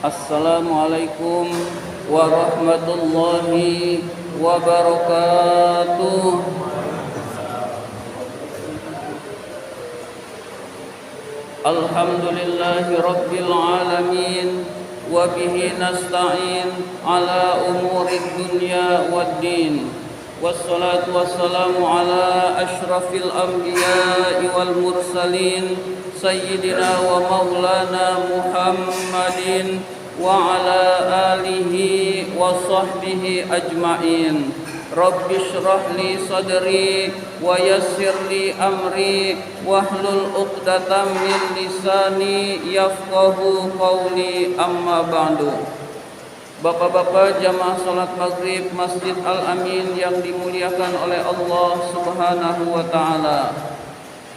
Assalamualaikum warahmatullahi wabarakatuh. Alhamdulillahi rabbil alamin, wa bihi nasta'in ala umurid dunya waddin. Wassalatu wassalamu ala ashrafil anbiya'i wal mursalin, sayyidina wa maulana Muhammadin wa ala alihi wa sahbihi ajma'in. Rabbi shrah li sadri wa yassir li amri wahlul 'uqdatam min lisani yafqahu qawli, amma ba'du. Bapak-bapak jamaah salat maghrib Masjid Al-Amin yang dimuliakan oleh Allah Subhanahu wa taala.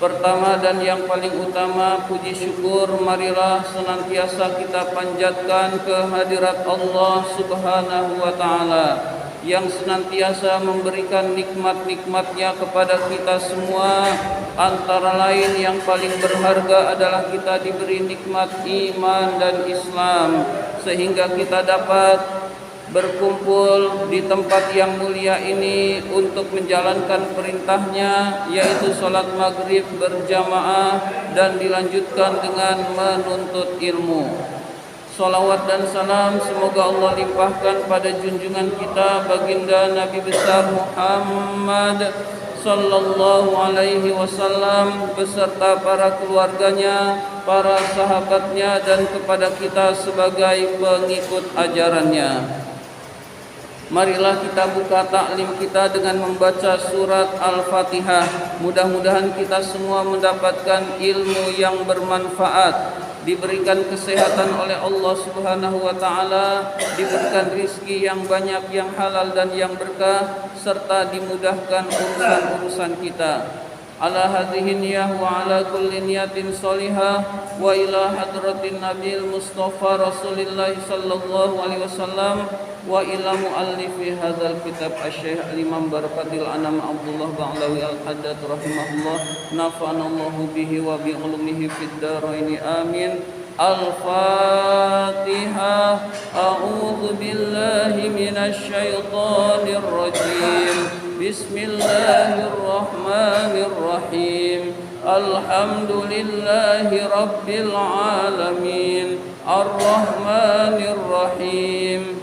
Pertama dan yang paling utama, puji syukur marilah senantiasa kita panjatkan kehadirat Allah Subhanahu wa taala yang senantiasa memberikan nikmat-nikmatnya kepada kita semua. Antara lain yang paling berharga adalah kita diberi nikmat iman dan Islam, sehingga kita dapat berkumpul di tempat yang mulia ini untuk menjalankan perintahnya, yaitu sholat maghrib berjamaah dan dilanjutkan dengan menuntut ilmu. Salawat dan salam semoga Allah limpahkan pada junjungan kita baginda Nabi besar Muhammad sallallahu alaihi wasallam beserta para keluarganya, para sahabatnya, dan kepada kita sebagai pengikut ajarannya. Marilah kita buka taklim kita dengan membaca surat Al-Fatihah. Mudah-mudahan kita semua mendapatkan ilmu yang bermanfaat, diberikan kesehatan oleh Allah Subhanahu wa taala, diberikan rizki yang banyak, yang halal dan yang berkah, serta dimudahkan urusan-urusan kita. Ala hadhihi niyah wa ala kulli niyatin salihah wa ila hadratin Nabil Mustafa Rasulillah sallallahu alaihi wasallam wa ila muallifi hadzal kitab asy-Syaikh Imam Barakatil Anam Abdullah Ba'lawi Al-Haddad rahimahullah, nafa'anallahu bihi wa bi ulumihi fid dharain amin. Al-Fatihah. A'udzu billahi minasy syaithanir rajim. Bismillahirrahmanirrahim. Alhamdulillahi rabbil alamin. Ar-Rahmanir Rahim.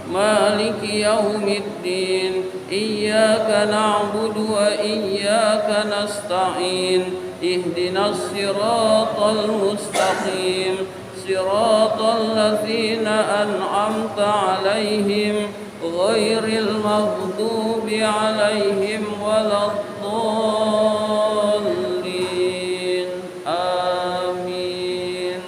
Maliki yaumiddin. Iyyaka na'budu wa iyyaka nasta'in. Ihdinas siratal mustaqim. Siratal ladzina an'amta 'alaihim ghairil maghdubi 'alaihim waladdallin. Amin.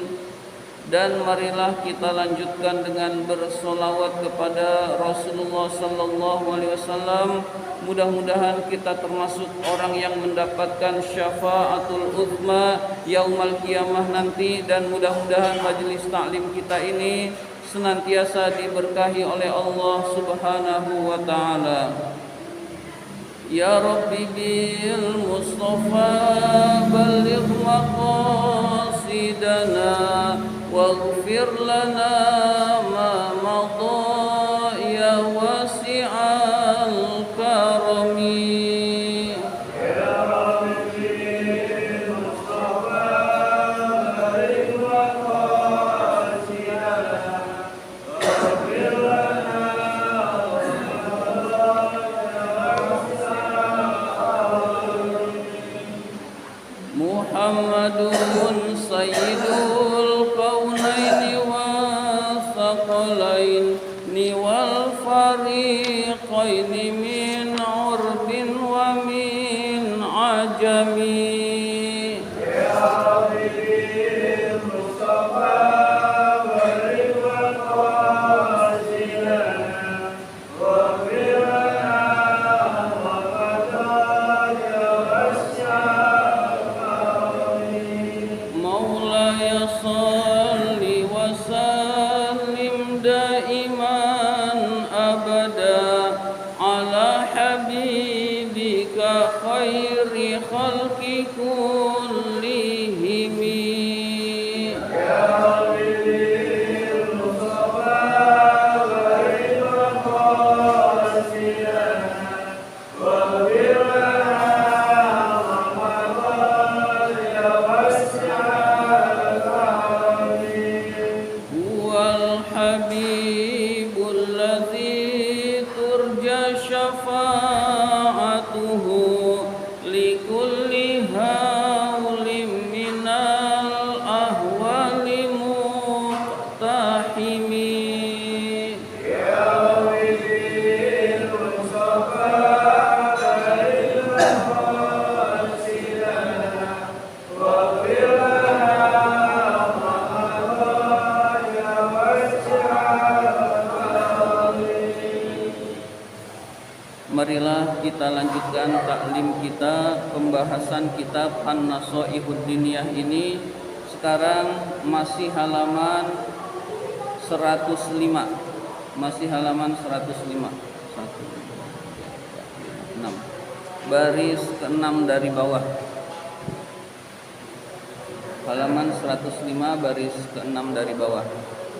Dan marilah kita lanjutkan dengan bersolawat kepada Rasulullah sallallahu alaihi wasallam. Mudah-mudahan kita termasuk orang yang mendapatkan syafaatul uzma yaumal qiyamah nanti, dan mudah-mudahan majelis taklim kita ini senantiasa diberkahi oleh Allah Subhanahu wa taala. Ya Rabbi bil Mustafa balligh maqasidana waghfir lana ma madha ya wasi'al karami. Muhammadun sayyidul kaunaini wa thaqalaini wal fariqaini min urbin wa min ajami. anhu likulli haulim minal ahwali muqtahimi. Marilah kita lanjutkan taklim kita, pembahasan kitab An-Nasaihud Diniyah ini. Sekarang masih halaman 105. Masih halaman 105. 6. Baris ke-6 dari bawah. Halaman 105 baris ke-6 dari bawah.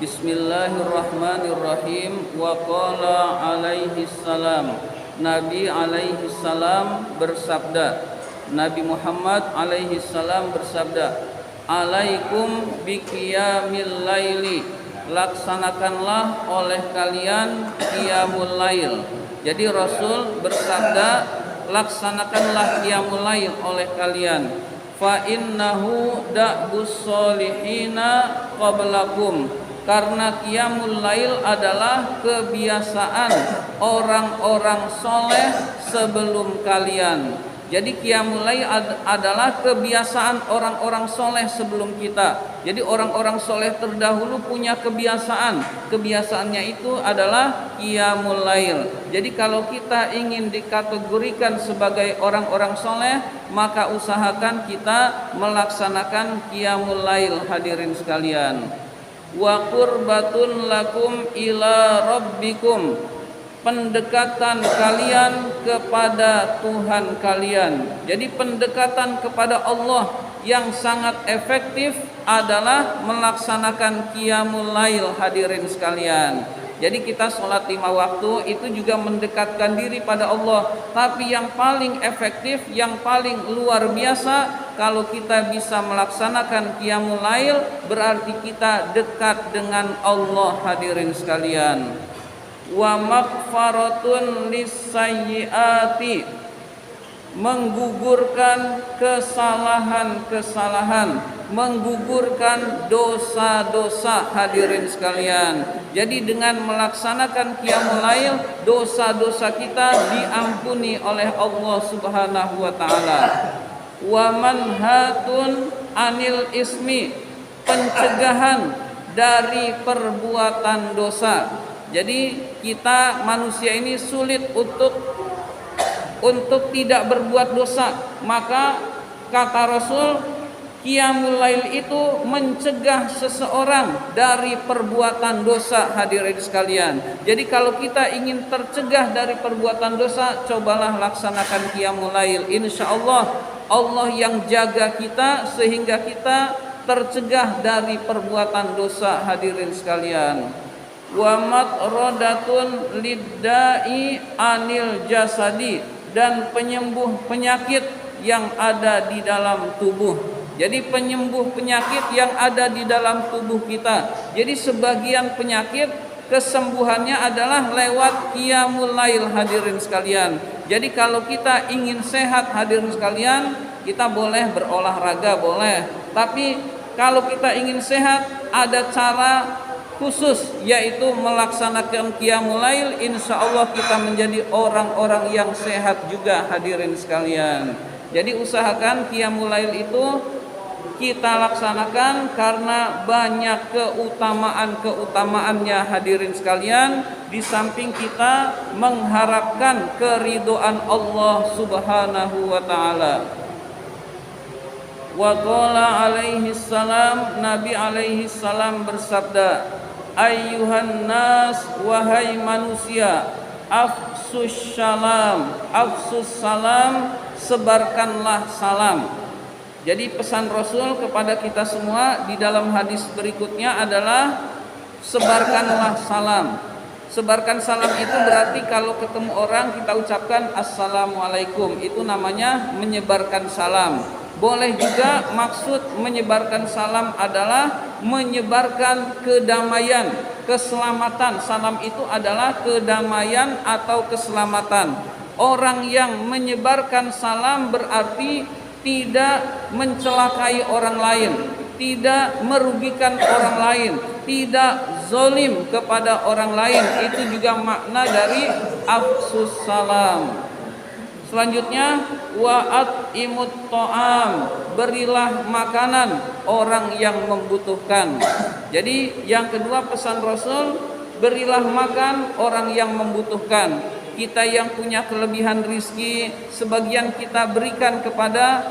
Bismillahirrahmanirrahim. Wa qala alaihi salam. Nabi alaihi salam bersabda, Nabi Muhammad alaihi salam bersabda, alaikum biqiyamil laili, laksanakanlah oleh kalian qiyamul lail. Jadi Rasul bersabda, laksanakanlah qiyamul lail oleh kalian. Fa innahu da'bus solihina qablakum, karena qiyamul lail adalah kebiasaan orang-orang soleh sebelum kalian. Jadi qiyamul lail adalah kebiasaan orang-orang soleh sebelum kita. Jadi orang-orang soleh terdahulu punya kebiasaan. Kebiasaannya itu adalah qiyamul lail. Jadi kalau kita ingin dikategorikan sebagai orang-orang soleh, maka usahakan kita melaksanakan qiyamul lail, hadirin sekalian. Wa qurbatun lakum ila rabbikum, pendekatan kalian kepada Tuhan kalian. Jadi pendekatan kepada Allah yang sangat efektif adalah melaksanakan qiyamul lail, hadirin sekalian. Jadi kita sholat 5 waktu itu juga mendekatkan diri pada Allah. Tapi yang paling efektif, yang paling luar biasa, kalau kita bisa melaksanakan qiyamul lail, berarti kita dekat dengan Allah, hadirin sekalian. Wa maghfaratun lisayyiati, menggugurkan kesalahan-kesalahan, menggugurkan dosa-dosa, hadirin sekalian. Jadi dengan melaksanakan qiyamul lail, dosa-dosa kita diampuni oleh Allah Subhanahu wa taala. Wa manhatun anil ismi, pencegahan dari perbuatan dosa. Jadi kita manusia ini sulit untuk tidak berbuat dosa. Maka kata Rasul, qiyamul lail itu mencegah seseorang dari perbuatan dosa, hadirin sekalian. Jadi kalau kita ingin tercegah dari perbuatan dosa, cobalah laksanakan qiyamul lail. Insyaallah Allah yang jaga kita sehingga kita tercegah dari perbuatan dosa, hadirin sekalian. Wa matrodatun liddai anil jasadi, dan penyembuh penyakit yang ada di dalam tubuh. Jadi penyembuh penyakit yang ada di dalam tubuh kita. Jadi sebagian penyakit kesembuhannya adalah lewat qiyamul lail, hadirin sekalian. Jadi kalau kita ingin sehat, hadirin sekalian, kita boleh berolahraga, boleh. Tapi kalau kita ingin sehat, ada cara khusus, yaitu melaksanakan qiyamul lail. Insya Allah kita menjadi orang-orang yang sehat juga, hadirin sekalian. Jadi usahakan qiyamul lail itu kita laksanakan karena banyak keutamaan-keutamaannya, hadirin sekalian. Di samping kita mengharapkan keridhaan Allah Subhanahu wa taala. Wa qala alaihi salam, Nabi alaihi salam bersabda, ayyuhan nas, wahai manusia, afsus salam, sebarkanlah salam. Jadi pesan Rasul kepada kita semua di dalam hadis berikutnya adalah sebarkanlah salam. Sebarkan salam itu berarti kalau ketemu orang kita ucapkan assalamualaikum, itu namanya menyebarkan salam. Boleh juga maksud menyebarkan salam adalah menyebarkan kedamaian, keselamatan. Salam itu adalah kedamaian atau keselamatan. Orang yang menyebarkan salam berarti tidak mencelakai orang lain, tidak merugikan orang lain, tidak zalim kepada orang lain. Itu juga makna dari afsus salam. Selanjutnya wa'at imut ta'am, berilah makanan orang yang membutuhkan. Jadi yang kedua pesan Rasul, berilah makan orang yang membutuhkan. Kita yang punya kelebihan rizki, sebagian kita berikan kepada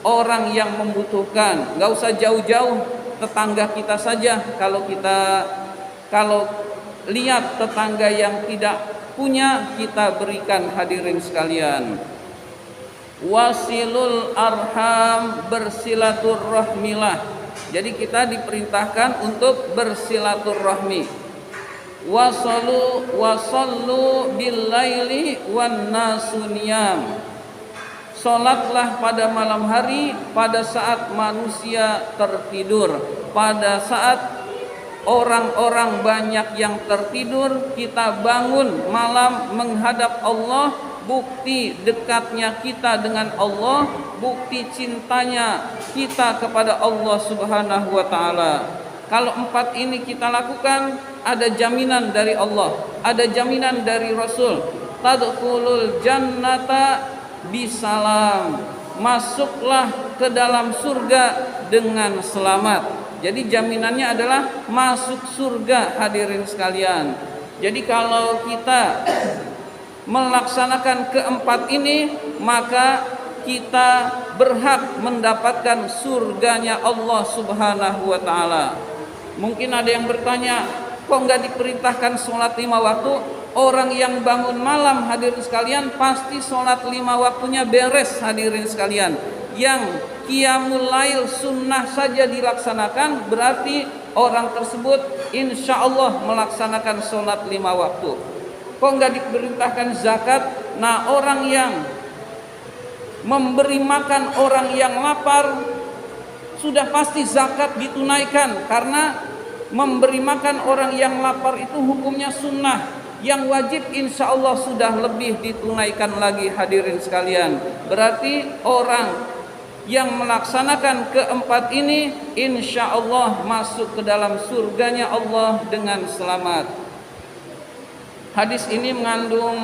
orang yang membutuhkan. Gak usah jauh-jauh, tetangga kita saja. Kalau lihat tetangga yang tidak punya, kita berikan, hadirin sekalian. Wasilul arham, bersilaturahmilah. Jadi kita diperintahkan untuk bersilaturahmi. Wasallu billaili wan nasu niyam. Salatlah pada malam hari pada saat manusia tertidur. Pada saat orang-orang banyak yang tertidur, kita bangun malam menghadap Allah. Bukti dekatnya kita dengan Allah, bukti cintanya kita kepada Allah Subhanahu wa ta'ala. Kalau 4 ini kita lakukan, ada jaminan dari Allah, ada jaminan dari Rasul. Tadkhulul jannata bisalam, masuklah ke dalam surga dengan selamat. Jadi jaminannya adalah masuk surga, hadirin sekalian. Jadi kalau kita melaksanakan keempat ini, maka kita berhak mendapatkan surganya Allah Subhanahu wa ta'ala. Mungkin ada yang bertanya, kok nggak diperintahkan sholat 5 waktu? Orang yang bangun malam, hadirin sekalian, pasti sholat 5 waktunya beres, hadirin sekalian. Yang qiyamul lail sunnah saja dilaksanakan, berarti orang tersebut insya Allah melaksanakan sholat 5 waktu. Kok nggak diperintahkan zakat? Nah, orang yang memberi makan orang yang lapar, sudah pasti zakat ditunaikan, karena memberi makan orang yang lapar itu hukumnya sunnah. Yang wajib insya Allah sudah lebih ditunaikan lagi, hadirin sekalian. Berarti orang yang melaksanakan keempat ini insya Allah masuk ke dalam surganya Allah dengan selamat. Hadis ini mengandung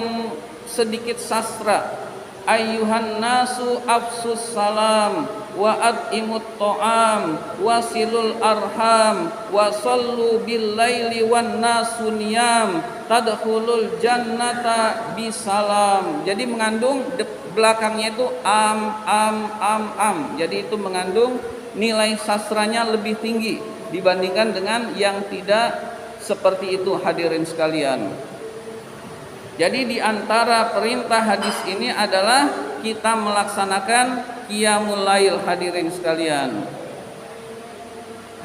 sedikit sastra. Ayyuhan nasu afsus salam wa at'imut ta'am wasilul arham wa sallu bil laili wan nasu niyam tadkhulul jannata bisalam. Jadi mengandung belakangnya itu am. Jadi itu mengandung nilai sastranya lebih tinggi dibandingkan dengan yang tidak seperti itu, hadirin sekalian. Jadi di antara perintah hadis ini adalah kita melaksanakan qiyamul lail, hadirin sekalian.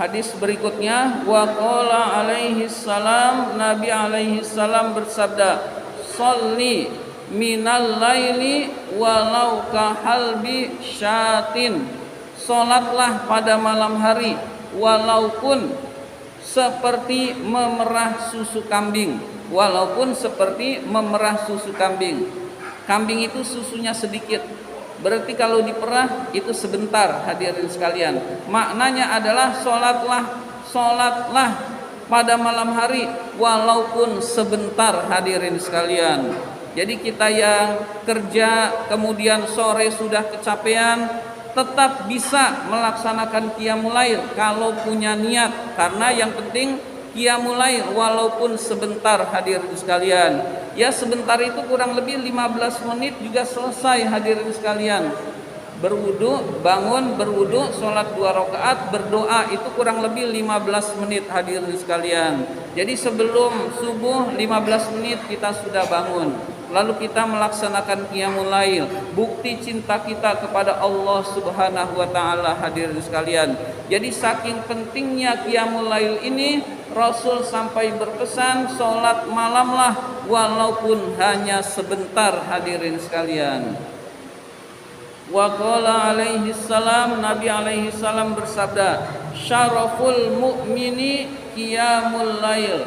Hadis berikutnya, wa qala alaihi salam, Nabi alaihi salam bersabda, "Sholli minal laili walau kahalbi syatin." Salatlah pada malam hari walaupun seperti memerah susu kambing. Walaupun seperti memerah susu kambing. Kambing itu susunya sedikit, berarti kalau diperah itu sebentar, hadirin sekalian. Maknanya adalah sholatlah pada malam hari walaupun sebentar, hadirin sekalian. Jadi kita yang kerja kemudian sore sudah kecapean, tetap bisa melaksanakan qiyamul lail kalau punya niat, karena yang penting qiyamul lail walaupun sebentar, hadirin sekalian. Ya sebentar itu kurang lebih 15 menit juga selesai, hadirin sekalian. Berwudu, bangun, berwudu, sholat 2 rakaat, berdoa, itu kurang lebih 15 menit, hadirin sekalian. Jadi sebelum subuh 15 menit kita sudah bangun. Lalu kita melaksanakan qiyamul lail. Bukti cinta kita kepada Allah Subhanahu wa ta'ala, hadirin sekalian. Jadi saking pentingnya qiyamul lail ini, Rasul sampai berpesan, sholat malamlah walaupun hanya sebentar, hadirin sekalian. Wa qala alaihi salam, Nabi alaihi salam bersabda, syaraful mu'mini qiyamul lail.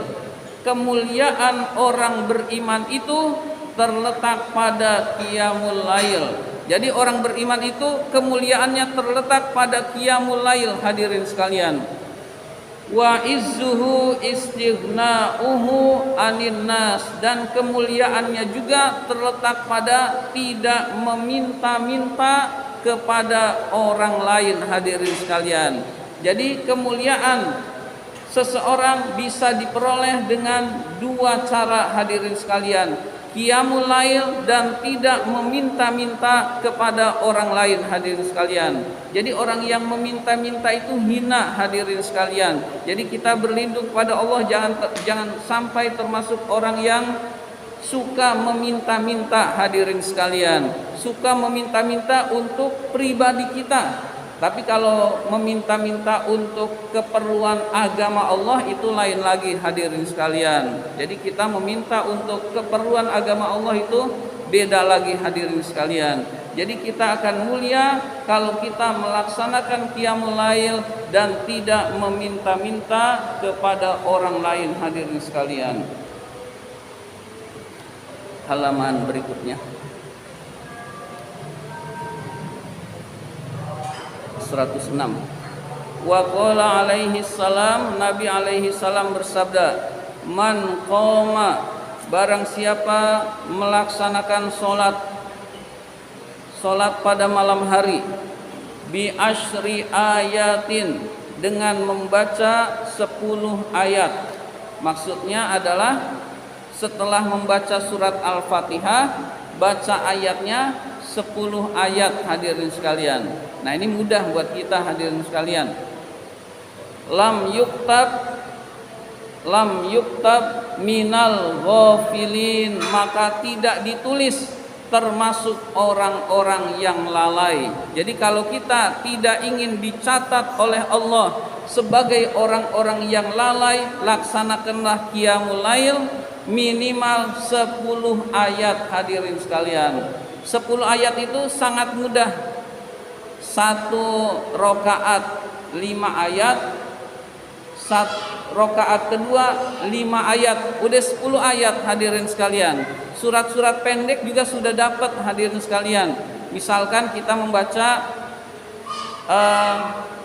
Kemuliaan orang beriman itu terletak pada qiyamul lail. Jadi orang beriman itu kemuliaannya terletak pada qiyamul lail, hadirin sekalian. Wa izzuhu istighna'uhu anin nas, dan kemuliaannya juga terletak pada tidak meminta-minta kepada orang lain, hadirin sekalian. Jadi kemuliaan seseorang bisa diperoleh dengan dua cara, hadirin sekalian. Qiyamul lail dan tidak meminta-minta kepada orang lain, hadirin sekalian. Jadi orang yang meminta-minta itu hina, hadirin sekalian. Jadi kita berlindung pada Allah, jangan sampai termasuk orang yang suka meminta-minta, hadirin sekalian. Suka meminta-minta untuk pribadi kita. Tapi kalau meminta-minta untuk keperluan agama Allah itu lain lagi, hadirin sekalian. Jadi kita meminta untuk keperluan agama Allah itu beda lagi, hadirin sekalian. Jadi kita akan mulia kalau kita melaksanakan qiyamul lail dan tidak meminta-minta kepada orang lain, hadirin sekalian. Halaman berikutnya 106. Wa qala alaihi salam, Nabi alaihi salam bersabda, man qoma, barang siapa melaksanakan salat pada malam hari, bi asyri ayatin, dengan membaca 10 ayat. Maksudnya adalah setelah membaca surat Al-Fatihah, baca ayatnya 10 ayat, hadirin sekalian. Nah, ini mudah buat kita, hadirin sekalian. Lam yuktab minal ghafilin, maka tidak ditulis termasuk orang-orang yang lalai. Jadi kalau kita tidak ingin dicatat oleh Allah sebagai orang-orang yang lalai, laksanakanlah qiyamul lail minimal 10 ayat, hadirin sekalian. 10 ayat itu sangat mudah. 1 rakaat 5 ayat, 1 rakaat kedua 5 ayat, udah 10 ayat, hadirin sekalian. Surat-surat pendek juga sudah dapat, hadirin sekalian. Misalkan kita membaca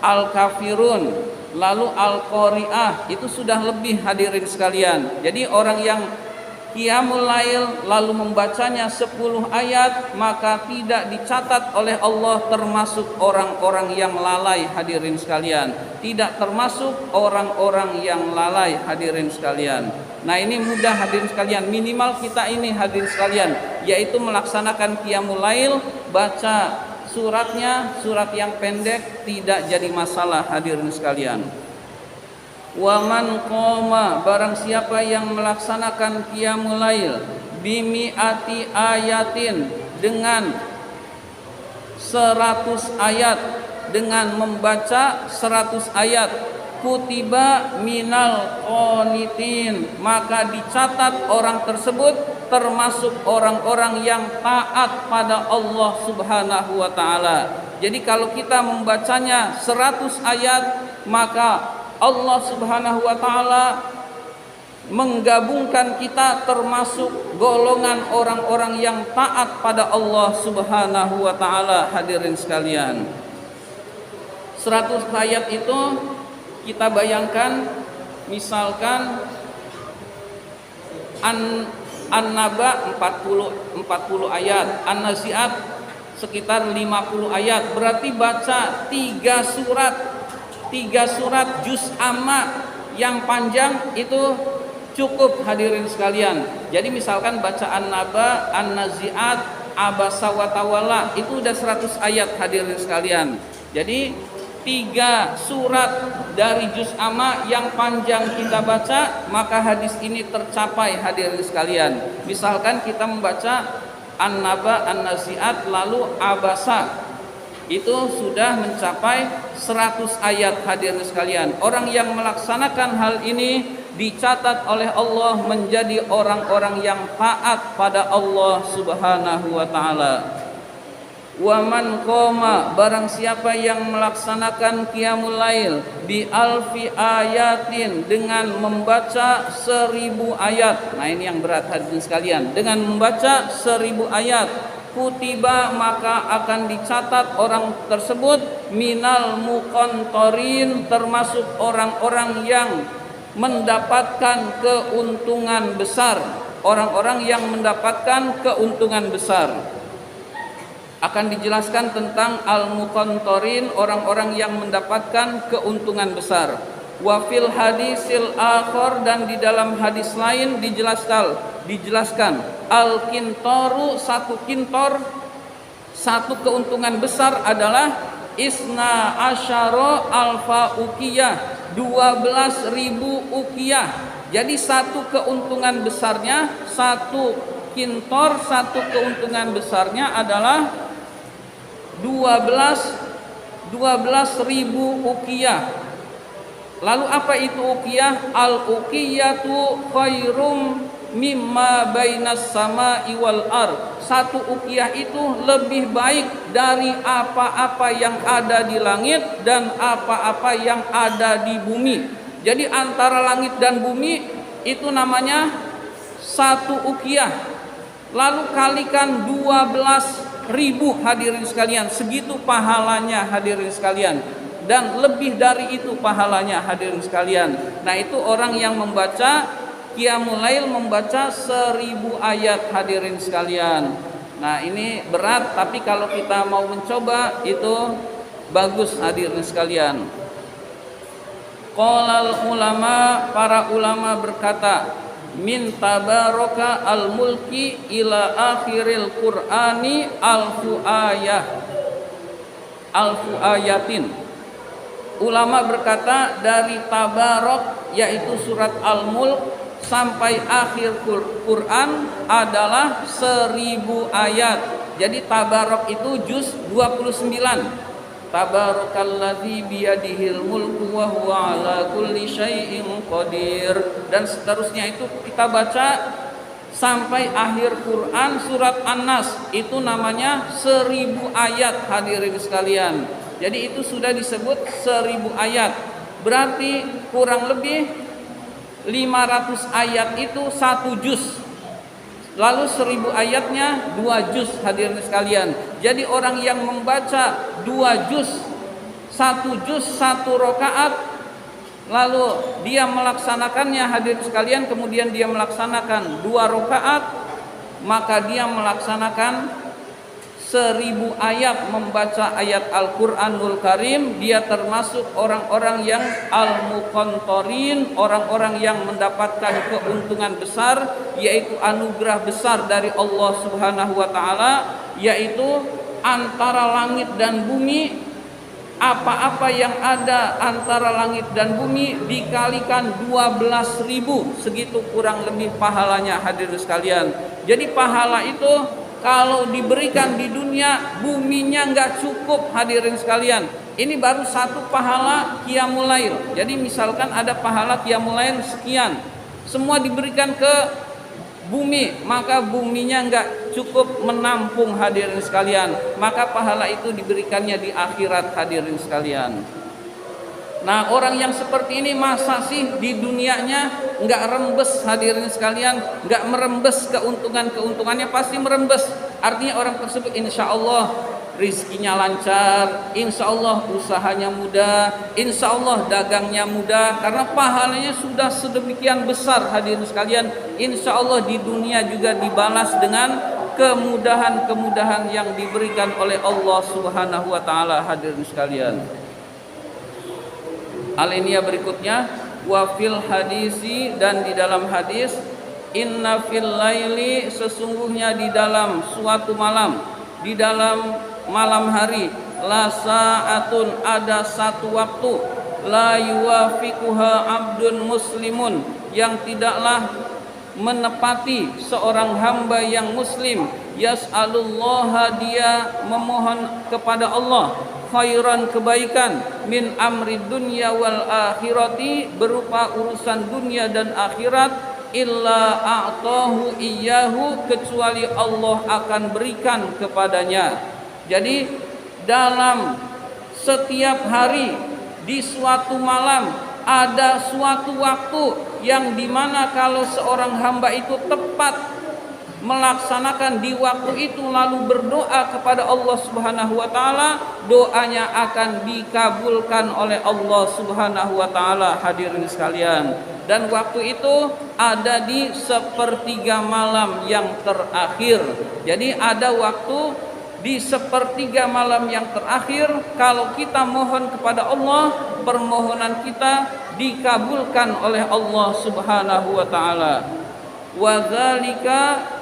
Al-Kafirun, lalu Al-Qari'ah, itu sudah lebih, hadirin sekalian. Jadi orang yang qiyamul lail lalu membacanya 10 ayat, maka tidak dicatat oleh Allah termasuk orang-orang yang lalai, hadirin sekalian. Tidak termasuk orang-orang yang lalai, hadirin sekalian. Nah, ini mudah, hadirin sekalian. Minimal kita ini, hadirin sekalian, yaitu melaksanakan qiyamul lail, baca suratnya, surat yang pendek, tidak jadi masalah, hadirin sekalian. Wa man qoma, barang siapa yang melaksanakan qiyamul lail bimi'ati ayatin, dengan 100 ayat, dengan membaca 100 ayat, kutiba minal qanitin, maka dicatat orang tersebut termasuk orang-orang yang taat pada Allah Subhanahu wa taala. Jadi kalau kita membacanya 100 ayat, maka Allah Subhanahu wa taala menggabungkan kita termasuk golongan orang-orang yang taat pada Allah Subhanahu wa taala, hadirin sekalian. 100 ayat itu kita bayangkan, misalkan An-Naba 40 ayat, An-Nazi'at sekitar 50 ayat, berarti baca 3 surat juz amma yang panjang itu cukup, hadirin sekalian. Jadi misalkan baca An-Naba, An-Nazi'at, Abasa wa Tawalla, itu udah 100 ayat, hadirin sekalian. Jadi 3 surat dari juz amma yang panjang kita baca, maka hadis ini tercapai, hadirin sekalian. Misalkan kita membaca An-Naba, An-Nazi'at, lalu Abasa, itu sudah mencapai 100 ayat, hadirin sekalian. Orang yang melaksanakan hal ini dicatat oleh Allah menjadi orang-orang yang taat pada Allah Subhanahu wa taala. Wa man qoma, barang siapa yang melaksanakan qiyamul lail bi alfi ayatin, dengan membaca 1000 ayat. Nah ini yang berat hadirin sekalian, dengan membaca 1000 ayat, kutiba, maka akan dicatat orang tersebut minal muqantarin, termasuk orang-orang yang mendapatkan keuntungan besar. Orang-orang yang mendapatkan keuntungan besar. Akan dijelaskan tentang al-muqantarin, orang-orang yang mendapatkan keuntungan besar. Wa fil hadisil akhar, dan di dalam hadis lain dijelaskan al-kintaru, satu kintor, satu keuntungan besar adalah isna asyara alfa ukiyah, 12.000 ukiyah. Jadi satu keuntungan besarnya, satu kintor, satu keuntungan besarnya adalah 12.000 ukiyah. Lalu apa itu ukiyah? Al ukiyatu khairum mimma bainas sama'i wal ard. Satu ukiyah itu lebih baik dari apa-apa yang ada di langit dan apa-apa yang ada di bumi. Jadi antara langit dan bumi itu namanya satu ukiyah. Lalu kalikan 12.000, hadirin sekalian, segitu pahalanya hadirin sekalian, dan lebih dari itu pahalanya hadirin sekalian. Nah itu orang yang membaca qiyamul lail, membaca 1000 ayat hadirin sekalian. Nah ini berat, tapi kalau kita mau mencoba itu bagus hadirin sekalian. Qalal ulama, para ulama berkata, min tabaraka al-mulki ila akhiril qur'ani alfu ayatin. Ulama berkata dari tabarok, yaitu surat al-mulk, sampai akhir Quran adalah 1000 ayat. Jadi tabarok itu juz 29. Tabarakalladzi biyadihil mulku wa huwa ala kulli syai'in qadir, dan seterusnya itu kita baca sampai akhir Quran surat An-Nas, itu namanya 1000 ayat hadirin sekalian. Jadi itu sudah disebut 1000 ayat. Berarti kurang lebih 500 ayat itu 1 juz. Lalu 1000 ayatnya 2 juz hadirin sekalian. Jadi orang yang membaca 2 juz, 1 juz 1 rakaat, lalu dia melaksanakannya hadirin sekalian, kemudian dia melaksanakan 2 rakaat, maka dia melaksanakan 1000 ayat, membaca ayat Al-Quranul Karim. Dia termasuk orang-orang yang al-muqantarin, orang-orang yang mendapatkan keuntungan besar, yaitu anugerah besar dari Allah Subhanahu wa ta'ala, yaitu antara langit dan bumi, apa-apa yang ada antara langit dan bumi dikalikan 12.000, segitu kurang lebih pahalanya hadirin sekalian. Jadi pahala itu kalau diberikan di dunia, buminya nggak cukup hadirin sekalian. Ini baru satu pahala qiyamul lail. Jadi misalkan ada pahala qiyamul lail sekian, semua diberikan ke bumi, maka buminya nggak cukup menampung hadirin sekalian. Maka pahala itu diberikannya di akhirat hadirin sekalian. Nah orang yang seperti ini masa sih di dunianya nggak rembes hadirin sekalian, nggak merembes keuntungannya, pasti merembes. Artinya orang tersebut insya Allah rizkinya lancar, insya Allah usahanya mudah, insya Allah dagangnya mudah, karena pahalanya sudah sedemikian besar hadirin sekalian. Insya Allah di dunia juga dibalas dengan kemudahan-kemudahan yang diberikan oleh Allah Subhanahu wa ta'ala hadirin sekalian. Alinea berikutnya, wa fil hadisi, dan di dalam hadis, inna fil laili, sesungguhnya di dalam suatu malam, di dalam malam hari, la sa'atun, ada satu waktu, la yuwafiquha abdun muslimun, yang tidaklah menepati seorang hamba yang muslim, yas'alullaha, dia memohon kepada Allah, khairan, kebaikan, min amri dunya wal akhirati, berupa urusan dunia dan akhirat, illa a'tahu iyyahu, kecuali Allah akan berikan kepadanya. Jadi dalam setiap hari di suatu malam ada suatu waktu yang dimana kalau seorang hamba itu tepat melaksanakan di waktu itu lalu berdoa kepada Allah Subhanahu wa taala, doanya akan dikabulkan oleh Allah Subhanahu wa taala, hadirin sekalian. Dan waktu itu ada di sepertiga malam yang terakhir. Jadi ada waktu di sepertiga malam yang terakhir, kalau kita mohon kepada Allah, permohonan kita dikabulkan oleh Allah Subhanahu wa taala. Wa dzalika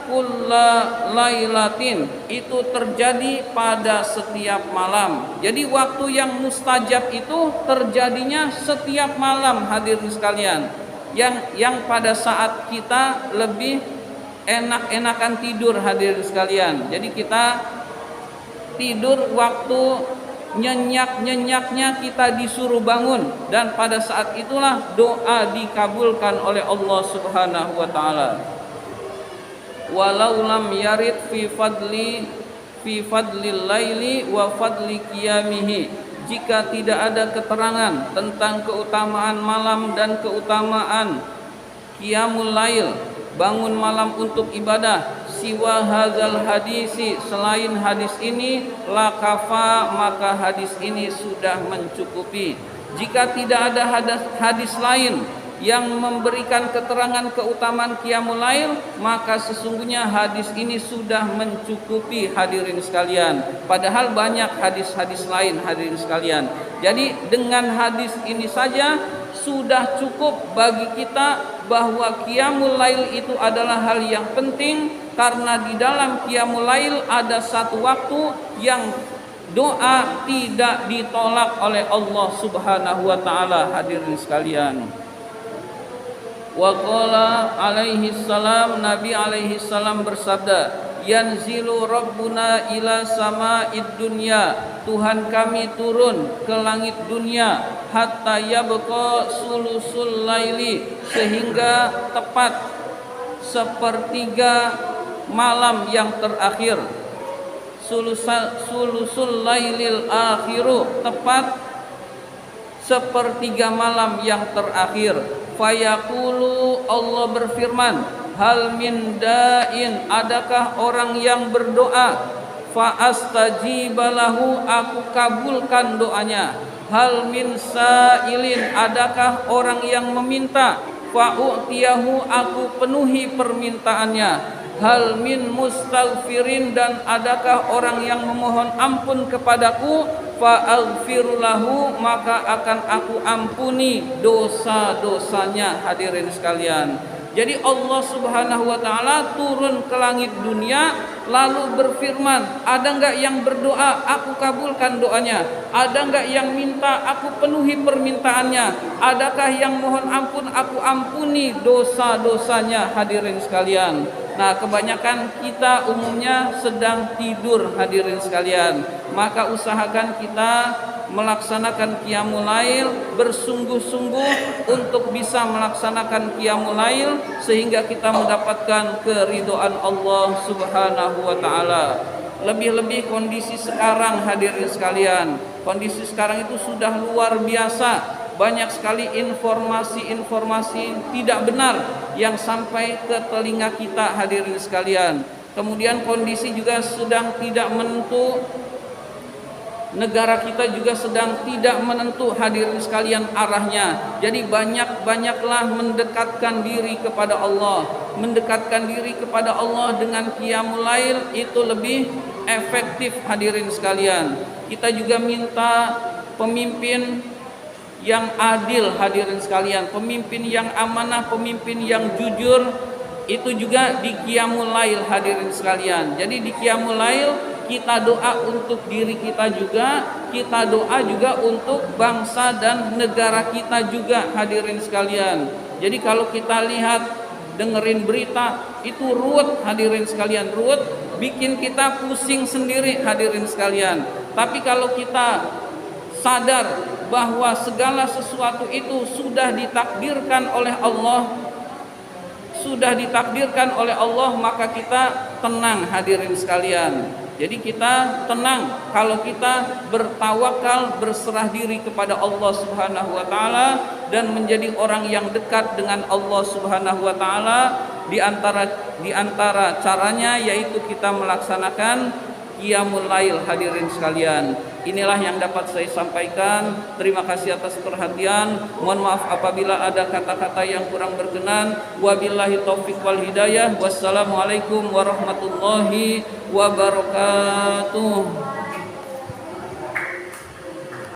kulla lailatin, itu terjadi pada setiap malam. Jadi waktu yang mustajab itu terjadinya setiap malam, hadirin sekalian. Yang pada saat kita lebih enak-enakan tidur, hadirin sekalian. Jadi kita tidur waktu nyenyak-nyenyaknya kita disuruh bangun, dan pada saat itulah doa dikabulkan oleh Allah Subhanahu wa taala. Walau lam yarid fi fadlil laili wa fadli qiyamihi, jika tidak ada keterangan tentang keutamaan malam dan keutamaan qiyamul lail, bangun malam untuk ibadah, siwa hadzal hadisi, selain hadis ini, lakafa, maka hadis ini sudah mencukupi. Jika tidak ada hadis lain yang memberikan keterangan keutamaan qiyamul lail, maka sesungguhnya hadis ini sudah mencukupi, hadirin sekalian. Padahal banyak hadis-hadis lain, hadirin sekalian. Jadi dengan hadis ini saja sudah cukup bagi kita bahwa qiyamul lail itu adalah hal yang penting, karena di dalam qiyamul lail ada satu waktu yang doa tidak ditolak oleh Allah Subhanahu wa taala, hadirin sekalian. Wa qala alaihi salam, Nabi alaihi salam bersabda, yanzilu rabbuna ila sama'id dunya, Tuhan kami turun ke langit dunia, hatta yabqa sulusul laili, sehingga tepat sepertiga malam yang terakhir. Sulusul lailil akhiru, tepat sepertiga malam yang terakhir. Fayaqulu, Allah berfirman, hal min da'in, adakah orang yang berdoa, fa astajibalahu, aku kabulkan doanya. Hal min sa'ilin, adakah orang yang meminta, fa u'tiyahu, aku penuhi permintaannya. Hal min mustaghfirin, dan adakah orang yang memohon ampun kepadaku, fa aghfirlahu, maka akan aku ampuni dosa-dosanya, hadirin sekalian. Jadi Allah Subhanahu wa taala turun ke langit dunia lalu berfirman, ada enggak yang berdoa, aku kabulkan doanya. Ada enggak yang minta, aku penuhi permintaannya. Adakah yang mohon ampun, aku ampuni dosa-dosanya, hadirin sekalian. Nah, kebanyakan kita umumnya sedang tidur, hadirin sekalian. Maka usahakan kita melaksanakan qiyamul lail, bersungguh-sungguh untuk bisa melaksanakan qiyamul lail sehingga kita mendapatkan keridhaan Allah Subhanahu wa taala. Lebih-lebih kondisi sekarang, hadirin sekalian. Kondisi sekarang itu sudah luar biasa. Banyak sekali informasi-informasi tidak benar yang sampai ke telinga kita, hadirin sekalian. Kemudian kondisi juga sedang tidak menentu. Negara kita juga sedang tidak menentu, hadirin sekalian, arahnya. Jadi banyak-banyaklah mendekatkan diri kepada Allah. Mendekatkan diri kepada Allah dengan qiyamul lail itu lebih efektif, hadirin sekalian. Kita juga minta pemimpin yang adil, hadirin sekalian, pemimpin yang amanah, pemimpin yang jujur, itu juga di qiyamul lail, hadirin sekalian. Jadi di qiyamul lail kita doa untuk diri kita juga, kita doa juga untuk bangsa dan negara kita juga, hadirin sekalian. Jadi kalau kita lihat, dengerin berita itu ruwet, hadirin sekalian, ruwet, bikin kita pusing sendiri, hadirin sekalian. Tapi kalau kita sadar bahwa segala sesuatu itu sudah ditakdirkan oleh Allah sudah ditakdirkan oleh Allah, maka kita tenang hadirin sekalian. Jadi kita tenang kalau kita bertawakal, berserah diri kepada Allah Subhanahu wa taala dan menjadi orang yang dekat dengan Allah Subhanahu wa taala. Di antara caranya yaitu kita melaksanakan qiyamul lail hadirin sekalian. Inilah yang dapat saya sampaikan. Terima kasih atas perhatian. Mohon maaf apabila ada kata-kata yang kurang berkenan. Wabillahi taufik wal hidayah. Wassalamualaikum warahmatullahi wabarakatuh.